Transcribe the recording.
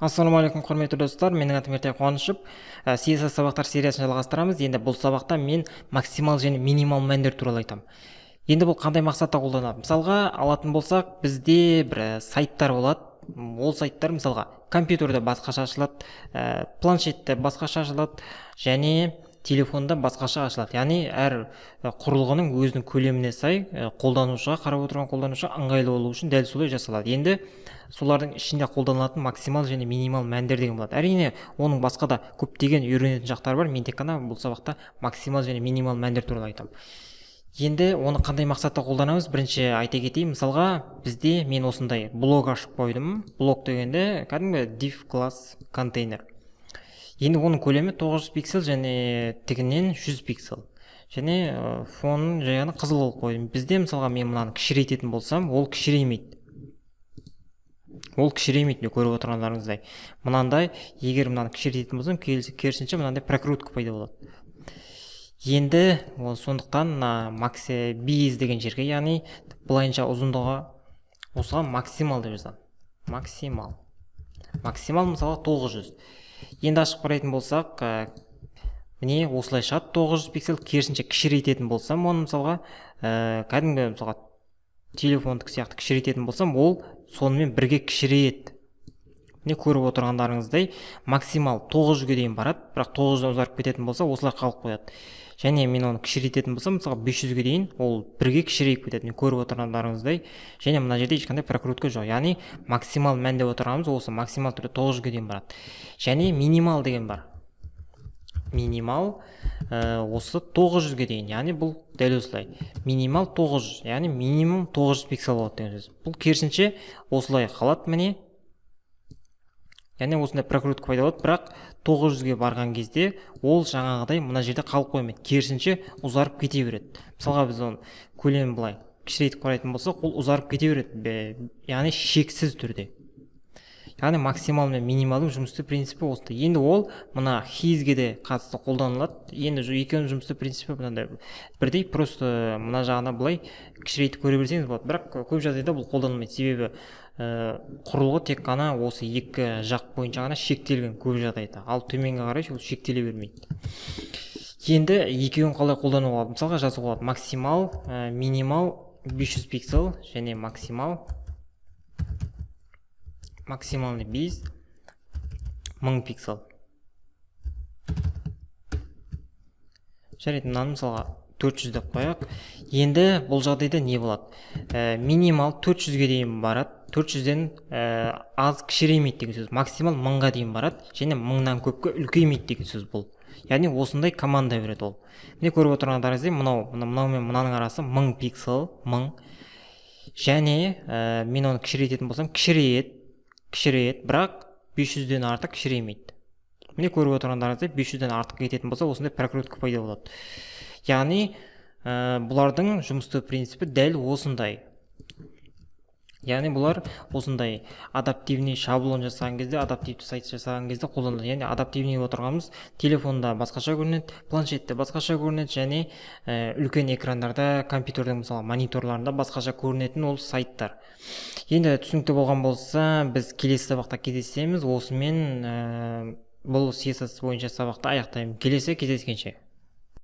Ассалаумағалейкум құрметті достар, менің атым Ертай Қуанышев. CSS сабақтар сериясын жалғастырамыз. Енді бұл сабақта мен максимал және минимал мәндер туралы айтамын. Енді бұл қандай мақсатта қолданылады? Мысалға алатын болсақ, бізде бір сайттар болады. Ол сайттар мысалға компьютерде басқаша ашылады, планшетте басқаша ашылады және телефонда басқаша ашылады. Яғни әр құрылғының өзінің көлеміне сай қолданушыға, қарап отырған қолданушыға ыңғайлы болу үшін дәл солай жасалады. Енді солардың ішінде қолданылатын максимал және минимал мәндер деген болады. Әрине, оның басқа да көптеген үйренетін жақтары бар. Мен тек қана бұл сабақта максимал және минимал мәндер туралы айтамын. Енді оны қандай мақсатта қолданамыз? Бірінші айта кетейін. Мысалға, бізде мен осындай блок ашып қойдым. Блок дегенде кәдімгі div класс контейнер. Енді оның көлемі 900 пиксель және тігінен 100 пиксель. Және фонын жайғаны қызыл қылып қойдым. Бізде мысалға мен мынаны кішірейтетін болсам, ол кішіреймейді. Көріп отырғандарыңыздай. Мынандай, егер мынаны кішірейтетін болсам, керісінше мынандай прокрутка пайда болады. Енді сондықтан без деген жерге, яғни былайынша ұзындығы осыған максимал деп жазамын. Максимал мысалға 900. Енді ашып қарайтын болсақ, міне осылай шығады 900 пиксель. Керісінше кішірейтетін болсам, оны мысалға кәдімгі мысалға телефондық сияқты кішірейтетін болсам, ол сонымен бірге кішірейеді. Міне көріп отырғандарыңыздай максимал 900-ге дейін барады, бірақ 900-дан ұзарып кететін болса, осылай қалып қояды. Және мен оны кішірейтетін болсам, мысалға 500-ге дейін ол бірге кішірейіп кетеді. Мен көріп отырғандарыңыздай, және мына жерде ешқандай прокрутка жоқ. Яғни максимал мән деп отырғанымыз осы максимал түрде 900-ге дейін барады. Және минимал деген бар. Минимал осы 900-ге дейін, яғни бұл дәл осылай. Минимал 900, яғни минимум 900 пиксель болады деген сөз. Бұл керісінше осылай қалады міне. Яғни осындай прокрутка пайда болады, бірақ 900-ге барған кезде ол жаңағыдай мына жерде қалып қоймайды. Керісінше ұзарып кете береді. Мысалға біз оны көлемін былай кішірейтіп қарайтын болсақ, ол ұзарып кете береді, яғни шексіз түрде. Яғни максимал мен минималдың жұмысты принципі осындай. Енді ол мына хизге де қатысты қолданылады. Енді екеуінің жұмысты принципі мынандай бірдей, просто мына жағына былай кішірейтіп көре берсеңіз болады. Бірақ көп жағдайда бұл қолданылмайды. Себебі құрылғы тек қана осы екі жақ бойынша ғана шектелген көп жағдайда. Ал төменге қарай ол шектеле бермейді. Енді екеуін қалай қолдануға болады? Мысалға жазуға болады. Максимал, минимал 500 пиксель және максималный без 1000 пиксель. Жарайды, мынаны мысалға 400 деп қояйық. Енді бұл жағдайда не болады? Минимал 400-ге дейін барады. 400-ден аз кішіреймейді деген сөз. Максимал 1000-ға дейін барады, және 1000-нан көпке үлкеймейді деген сөз бұл. Яғни осындай команда береді ол. Міне көріп отырғандарыңыздай, мынау мен мынаның арасы 1000 пиксель, 1000. Және мен оны кішірейтетін болсам, кішірейеді, бірақ 500-ден артық кішіреймейді. Міне көріп отырғандарыңыздай, 500-ден артық кететін болса, осындай прокрутка пайда болады. Яғни бұлардың жұмысты принципі дәл осындай. Яғни бұлар осындай адаптивный шаблон жасаған кезде, адаптивті сайт жасаған кезде қолданылады. Яғни адаптивный отырғанымыз телефонда басқаша көрінеді, планшетте басқаша көрінеді, және үлкен экрандарда, компьютердің мысалы мониторларында басқаша көрінетін ол сайттар. Енді түсінікті болған болса, біз келесі сабақта кездесеміз. Осымен бұл CSS бойынша сабақты аяқтаймын. Келесі кездескенше.